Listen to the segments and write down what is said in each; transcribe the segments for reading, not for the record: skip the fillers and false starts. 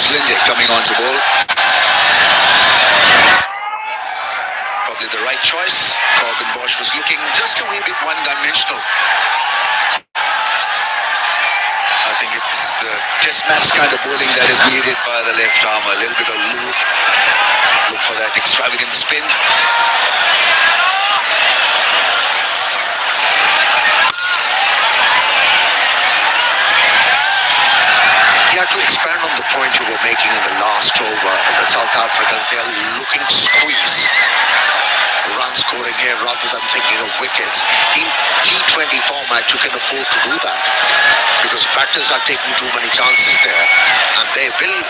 Linde coming on to bowl. Probably the right choice. Corbin Bosch was looking just a wee bit one-dimensional. I think it's the test match kind of bowling that is needed by the left arm. A little bit of loop. Look for that extravagant spin. You have to expand on the point you were making in the last over. The South Africans, they are looking to squeeze run scoring here rather than thinking of wickets. In T20 format, you can afford to do that because batters are taking too many chances there, and they will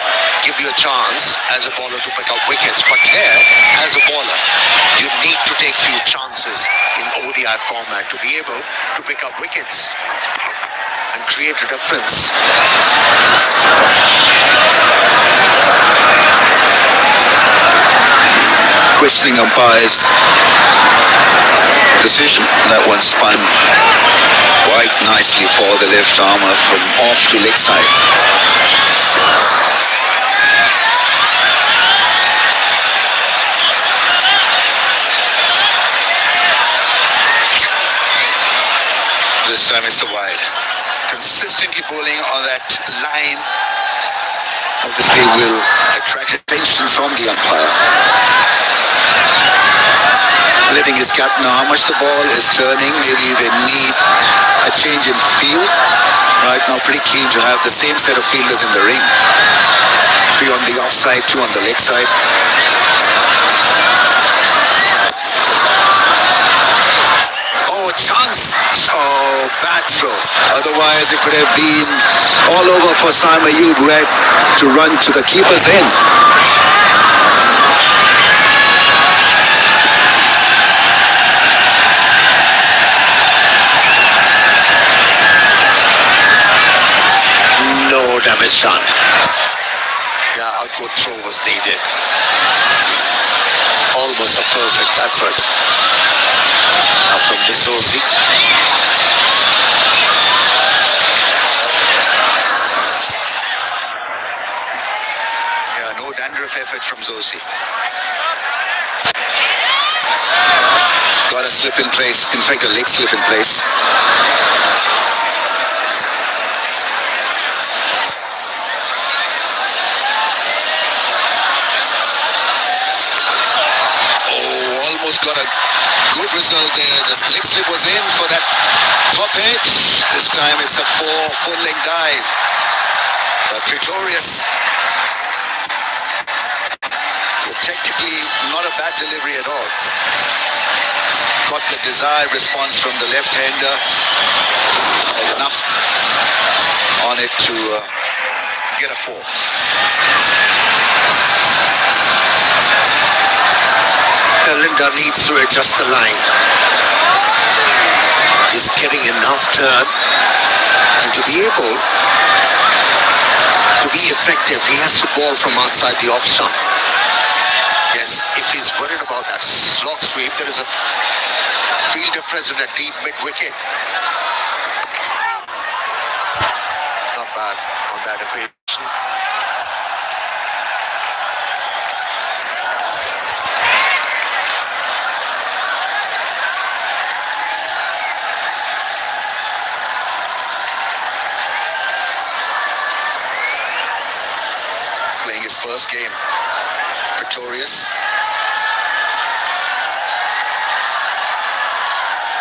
give you a chance as a bowler to pick up wickets. But here, as a bowler, you need to take few chances in ODI format to be able to pick up wickets and create a difference. Questioning umpire's decision. That one spun quite nicely for the left armour from off to leg side. This time it's the wide. Consistently bowling on that line obviously will attract attention from the umpire. Letting his cap know how much the ball is turning. Maybe they need a change in field. Right now pretty keen to have the same set of fielders in the ring. 3 on the offside, 2 on the leg side. Oh, chance! Oh, bad throw. Otherwise it could have been all over for Simon Ayub, who had to run to the keeper's end. No damage done. Yeah, a good throw was needed. Almost a perfect effort. Now from Zosi. Yeah, no dandruff effort from Zosi. Got a slip in place. In fact, a leg slip in place. Got a good result there. The leg slip was in for that top edge. This time it's a full leg dive. But Pretorius, technically not a bad delivery at all. Got the desired response from the left-hander. Enough on it to get a 4. Linda needs to adjust the line. He's getting enough turn, and to be able to be effective, he has to ball from outside the off stump. Yes, if he's worried about that slot sweep, there is a fielder present at deep mid-wicket. Not bad on that occasion. His first game. Pretorius.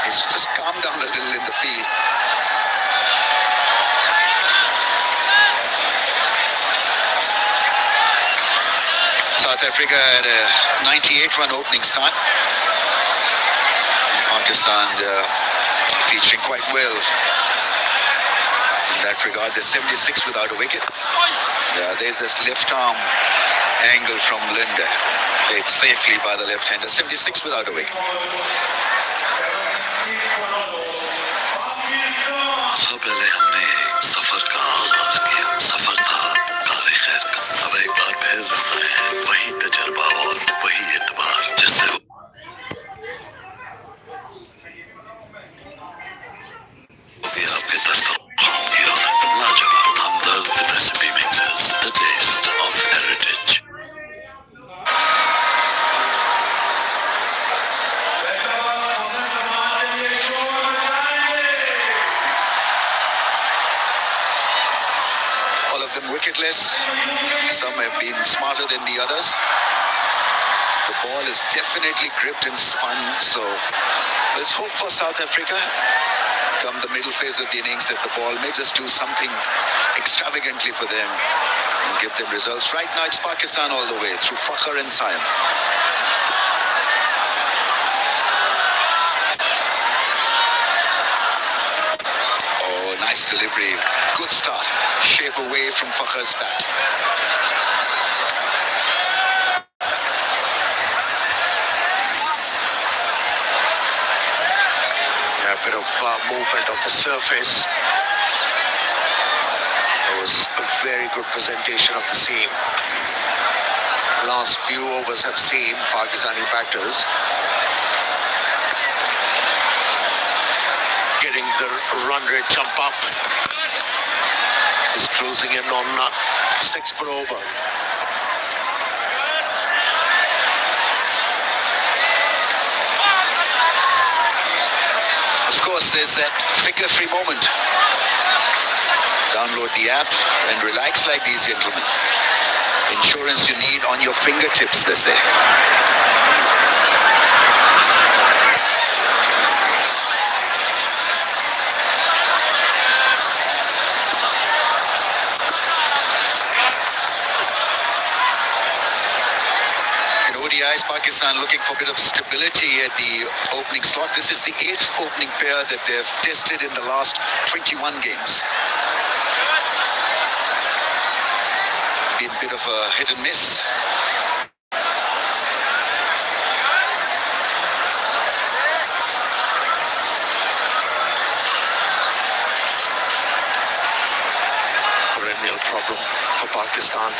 He's just calmed down a little in the field. South Africa had a 98-run opening start. Pakistan featuring quite well in that regard. There's 76 without a wicket. Yeah, there's this left arm angle from Linde. Played safely by the left-hander. 76 without a wicket. सब पहले हमने सफर का आगाज किया. सफर था काले खैर का. अब एक बार फिर वही तजर्बा और वही एतबार जिससे आपके दस्तरखान की रौनक लाजवाब Hamdard recipe mixes the taste of them wicketless. Some have been smarter than the others. The ball is definitely gripped and spun, so let's hope for South Africa come the middle phase of the innings that the ball may just do something extravagantly for them and give them results. Right now it's Pakistan all the way through Fakhr and Sayan. Oh, nice delivery. Good start. Shape away from Fakhr's bat. A bit of movement of the surface. It was a very good presentation of the seam. Last few overs have seen Pakistani batters getting the run rate jump up. He's closing in on 6 per over. Of course, there's that figure-free moment. Download the app and relax like these gentlemen. Insurance you need on your fingertips, they say. ODIs, Pakistan looking for a bit of stability at the opening slot. This is the 8th opening pair that they've tested in the last 21 games. Been a bit of a hit and miss. Perennial problem for Pakistan.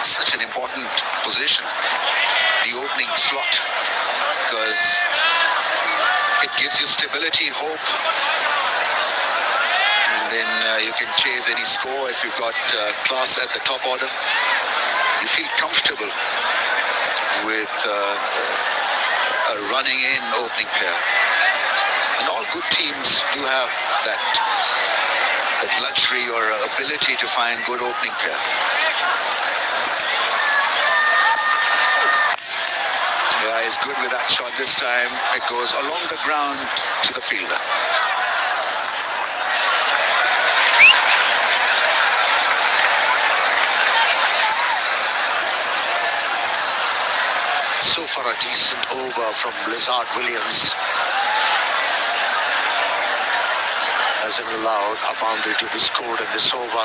Such an important position, the opening slot, because it gives you stability, hope, and then you can chase any score. If you've got class at the top order, you feel comfortable with a running in opening pair. And all good teams do have that luxury or ability to find good opening pair. Yeah, he's good with that shot this time. It goes along the ground to the fielder. So far a decent over from Lizard Williams. Hasn't allowed a boundary to be scored in this over.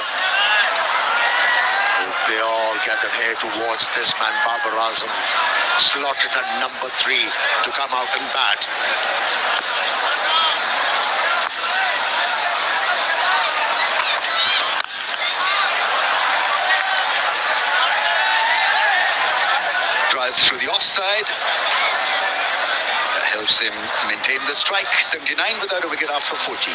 They all gathered here to watch this man, Babar Azam, slotted at number 3 to come out and bat. Drives through the offside. That helps him maintain the strike. 79 without a wicket after 14.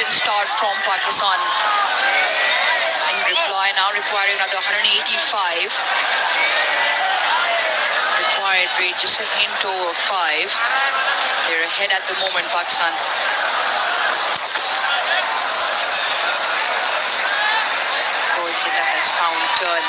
Start from Pakistan. In reply, now requiring another 185. Required rate just a hint over 5. They're ahead at the moment, Pakistan. Goalkeeper has found turn.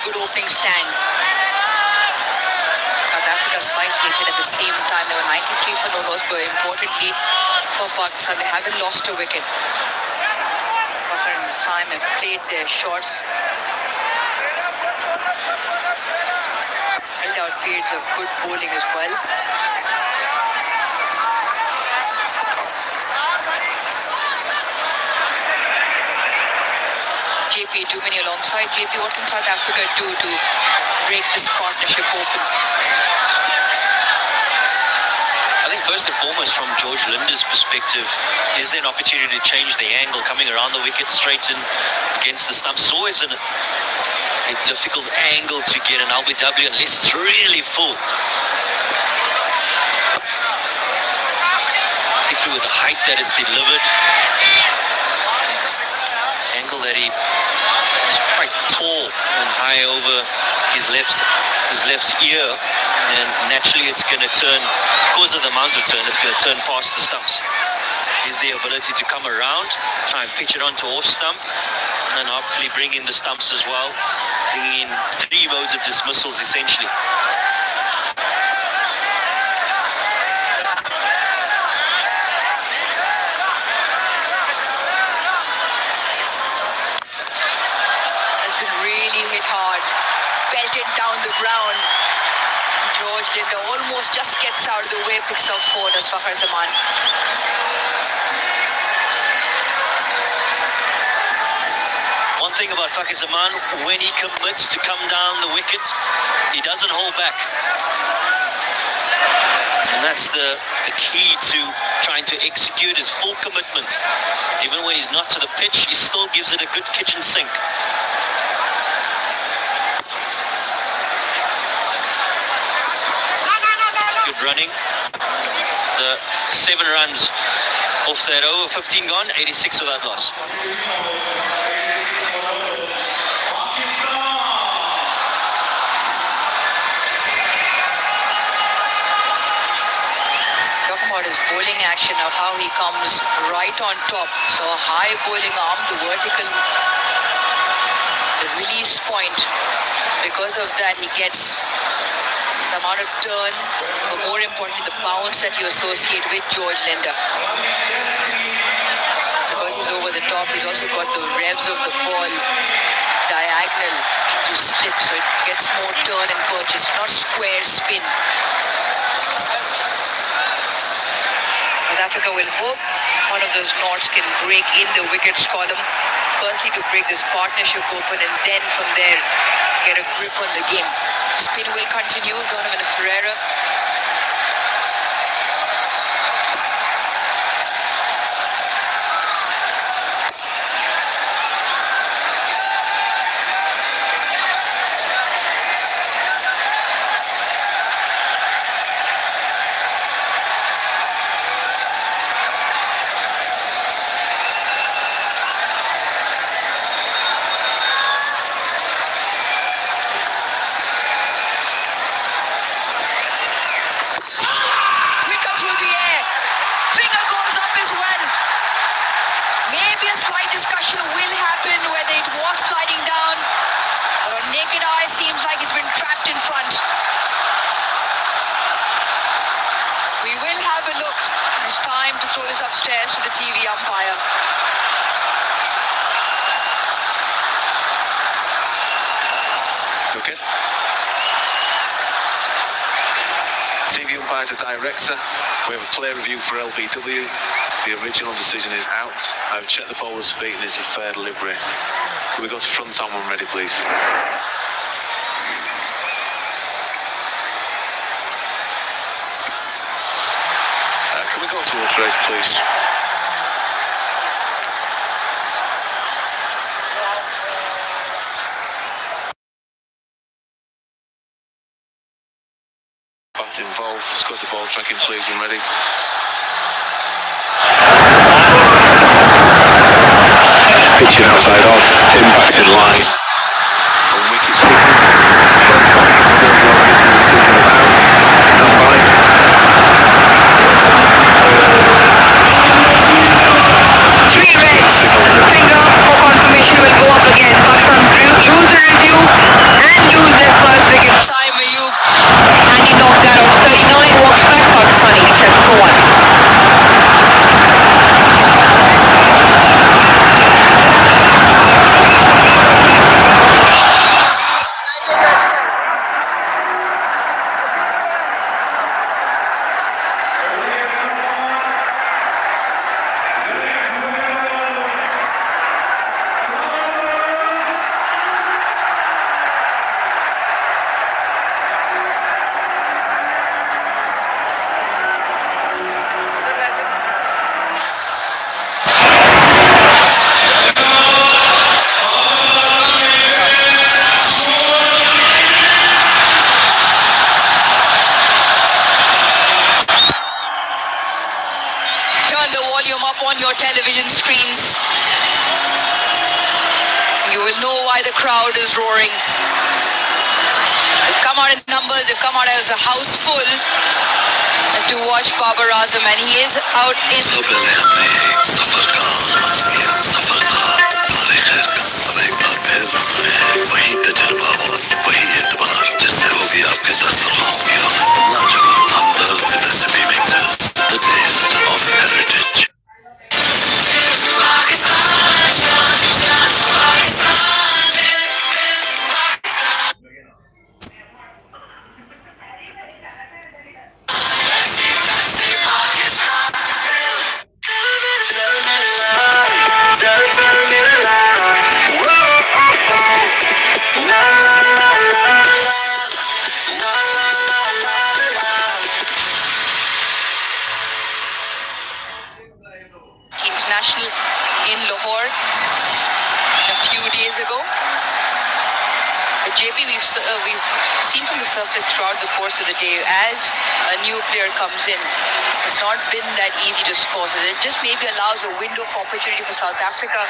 good opening stand. South Africa slightly ahead at the same time. They were 93 for no loss, but importantly for Pakistan, they haven't lost a wicket. Babar and Azam have played their shots. Held out periods of good bowling as well. JP, too many alongside. JP, what can South Africa do to break this partnership open? I think first and foremost, from George Linder's perspective, is there an opportunity to change the angle, coming around the wicket straight in against the stumps? It's always a difficult angle to get an LBW unless it's really full. Particularly with the height that is delivered. Angle that he is quite tall and high over his left ear, and naturally it's going to turn, because of the amount of turn, it's going to turn past the stumps. Is the ability to come around, try and pitch it onto off stump, and hopefully bring in the stumps as well, bringing in 3 modes of dismissals essentially. Belted down the ground. George Linder almost just gets out of the way, picks up 4, does Babar Azam. One thing about Babar Azam, when he commits to come down the wicket, he doesn't hold back. And that's the key to trying to execute his full commitment. Even when he's not to the pitch, he still gives it a good kitchen sink. Running. 7 runs off that over, 15 gone, 86 without loss. Talking about his bowling action, of how he comes right on top. So a high bowling arm, the vertical, the release point. Because of that, he gets the amount of turn, but more importantly, the bounce that you associate with George Linder. Because he's over the top, he's also got the revs of the ball diagonal into slip, so it gets more turn and purchase, not square spin. South Africa will hope one of those knots can break in the wickets column. Firstly, to break this partnership open, and then from there, get a grip on the game. Spin will continue. Donovan Ferreira. Throw this upstairs to the TV umpire. Okay. TV umpire to director. We have a player review for LBW. The original decision is out. I've checked the bowler's feet and it's a fair delivery. Can we go to front on when ready, please? Can we go towards race, please? Bat involved. Let's go to ball tracking, please, when ready. Pitching outside off, impact in line. And wicket skipping. Finger for confirmation will go up again. Pakistan rules the review and the crowd is roaring. They've come out in numbers, they've come out as a house full to watch Babar Azam, and he is out in... International in Lahore a few days ago. But JP, we've seen from the surface throughout the course of the day, as a new player comes in, it's not been that easy to score. So it just maybe allows a window of opportunity for South Africa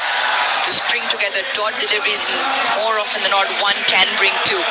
to string together dot deliveries, and more often than not, one can bring two.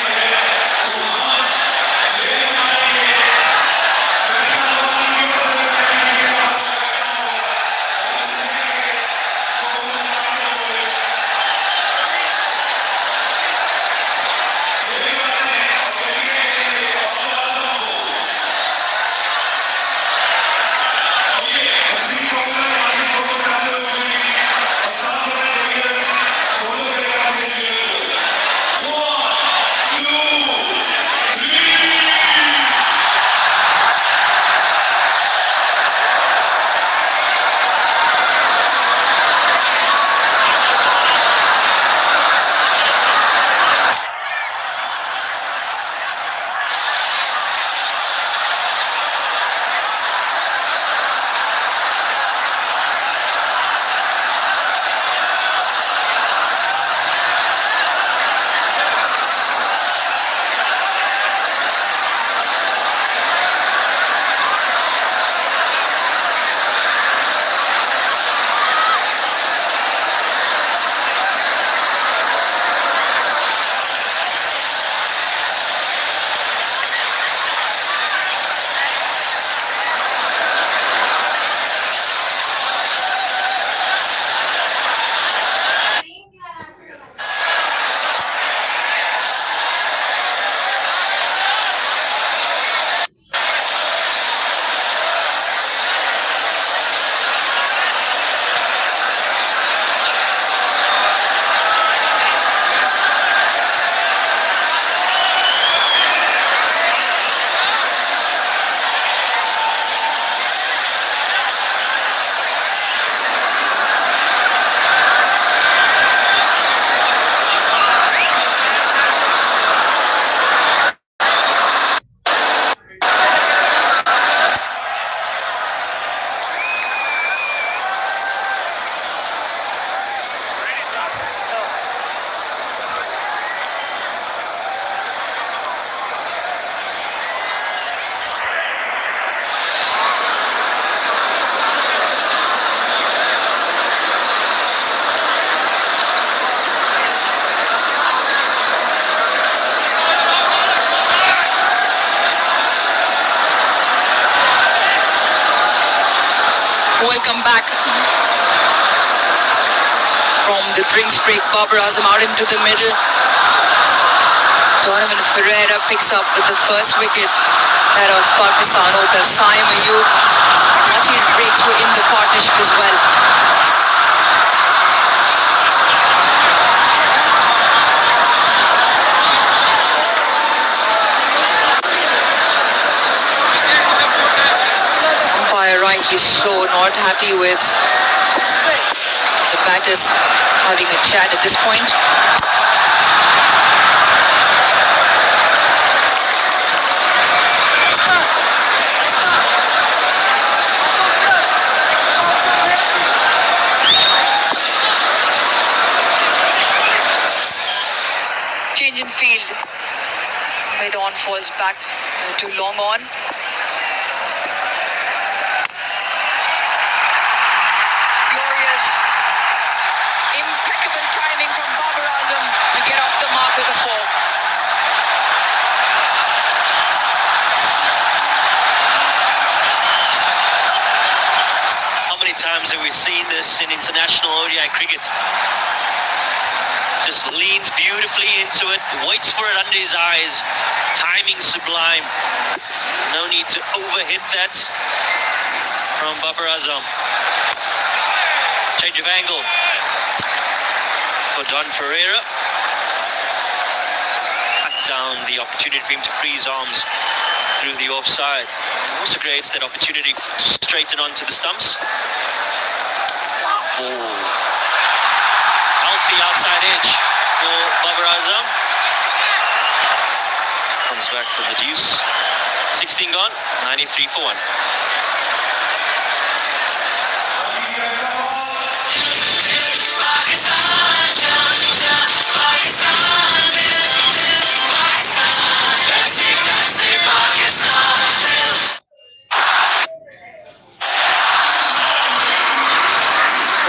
Welcome back from the drinks break. Babar Azam out into the middle. Donovan Ferreira picks up with the first wicket that of Pakistan opener Saim Ayub. Rashid breaks were in the partnership as well. Rightly so, not happy with the batters having a chat at this point. Change in field. Mid-on falls back to long on. Impeccable timing from Babar Azam to get off with a 4. How many times have we seen this in international ODI cricket? Just leans beautifully into it, waits for it under his eyes, timing sublime. No need to overhit that from Babar Azam. Change of angle for Don Ferreira. Cut down the opportunity for him to free his arms through the offside. Also creates that opportunity to straighten onto the stumps. Oh. Healthy outside edge for Babar Azam. Comes back for the deuce. 16 gone, 93 for 1.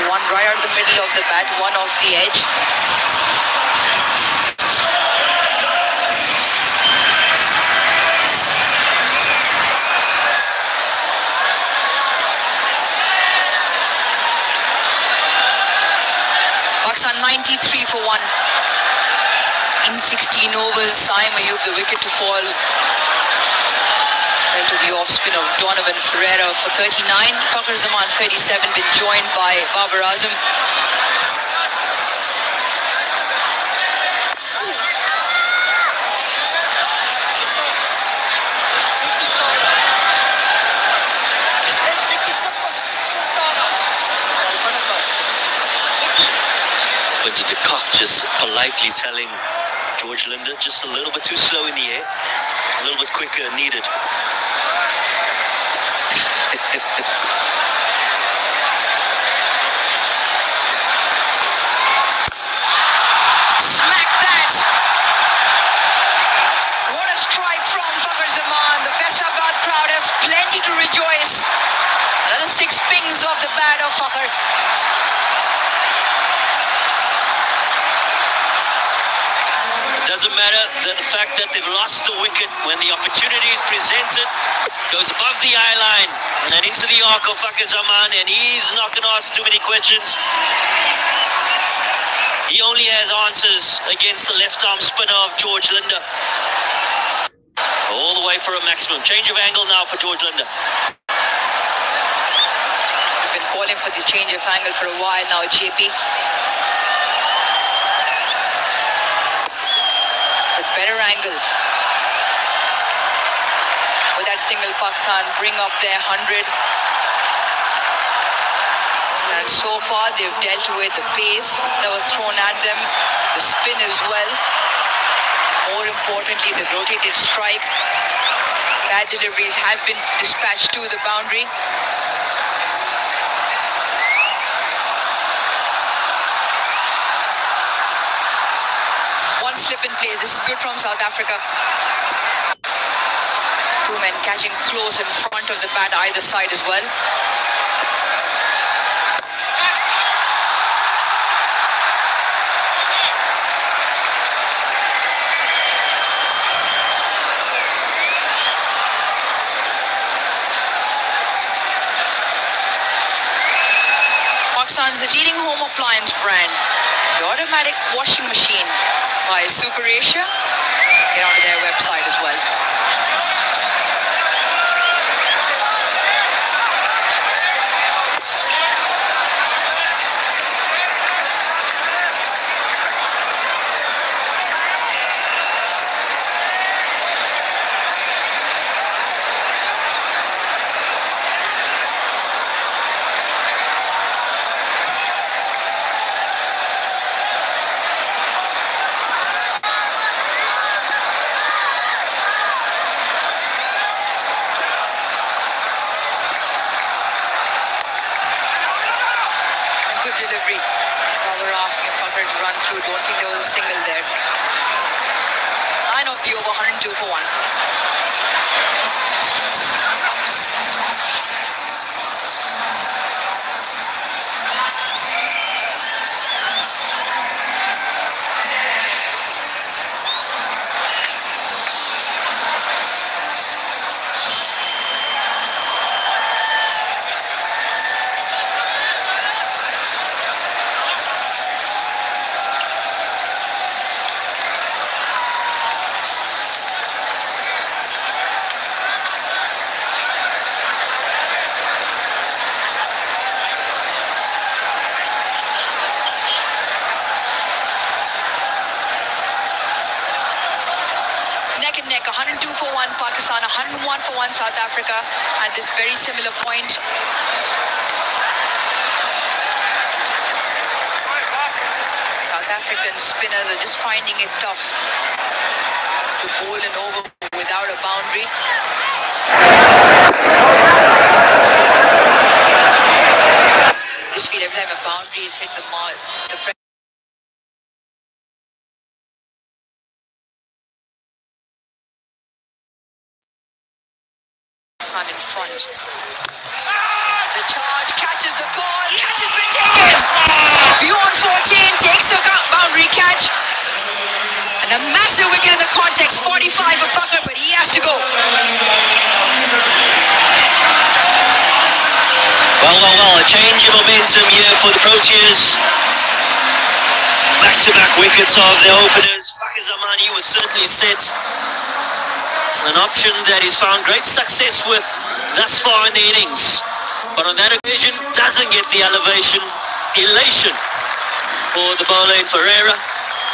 One right out the middle of the bat, one off the edge. Pakistan 93 for 1. In 16 overs, Saim Ayub the wicket to fall. Went to the off spin of Donovan Ferreira for 39. Fakhar Zaman 37, been joined by Babar Azam. Quincy de Kock just politely telling George Linder just a little bit too slow in the air, a little bit quicker needed. Smack that! What a strike from Fakhar Zaman. The Faisabad crowd have plenty to rejoice. Another 6 pings off the bat of Fakhar. Doesn't matter that the fact that they've lost the wicket when the opportunity is presented, goes above the eye line and into the arc of Fakhar Zaman, and he's not going to ask too many questions. He only has answers against the left-arm spinner of George Linder. All the way for a maximum. Change of angle now for George Linder. We've been calling for this change of angle for a while now, JP. Better angle. Will that single Pakistan bring up their 100? And so far they've dealt with the pace that was thrown at them, the spin as well. More importantly, the rotated strike. Bad deliveries have been dispatched to the boundary. Slip in place. This is good from South Africa. 2 men catching close in front of the bat either side as well. Pakistan's leading home appliance brand, the automatic washing machine by Super Asia. Get onto their website as well. Delivery. Now we're asking Fakhar to run through. Don't think there was a single there. 9 of the over, 102 for 1. make 102 for 1 Pakistan, 101 for 1 South Africa at this very similar point. South African spinners are just finding it tough to bowl an over without a boundary. Just feel every time a boundary is hit the mark, the Pakistan in front. The charge catches the ball, catch has been taken. Beyond 14, takes the boundary catch. And a massive wicket in the context, 45 for Fakar, but he has to go. Well, a change in momentum here for the Proteas. Back-to-back wickets of the openers. Babar Azam, he was certainly set. An option that he's found great success with thus far in the innings. But on that occasion, doesn't get the elation for the bowler in Ferreira.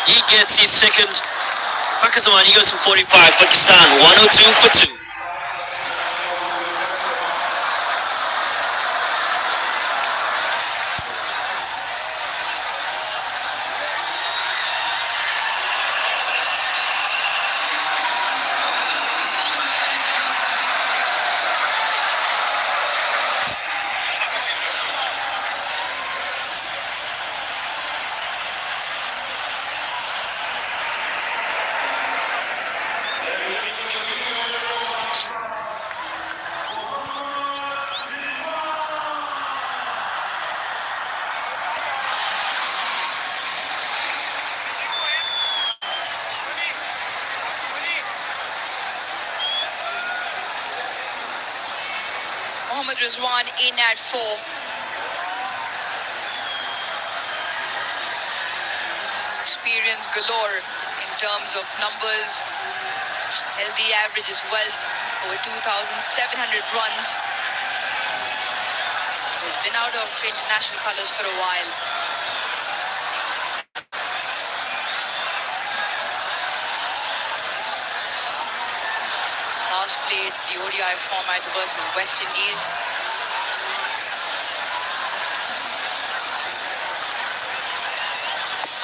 He gets his second. Babar Azam, he goes for 45. Pakistan 102 for 2. Mohammad Rizwan in at 4. Experience galore in terms of numbers. Healthy average as well, over 2,700 runs. He's been out of international colours for a while. Last played the ODI format versus West Indies.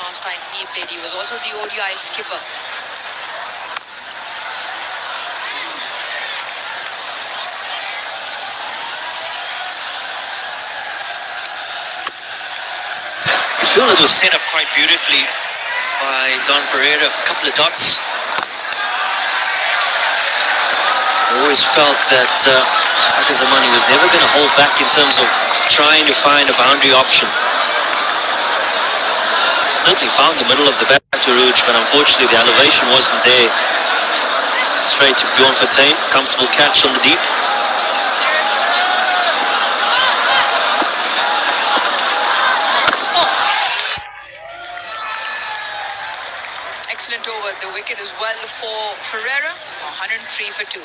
Last time he played, he was also the ODI skipper. I feel it was set up quite beautifully by Don Ferreira, a couple of dots. I always felt that Babar Azam was never going to hold back in terms of trying to find a boundary option. Certainly found the middle of the bat to Rouge, but unfortunately the elevation wasn't there. Straight to Bjorn Fortuin, comfortable catch on the deep. Excellent over. The wicket as well for Ferreira. 103 for 2.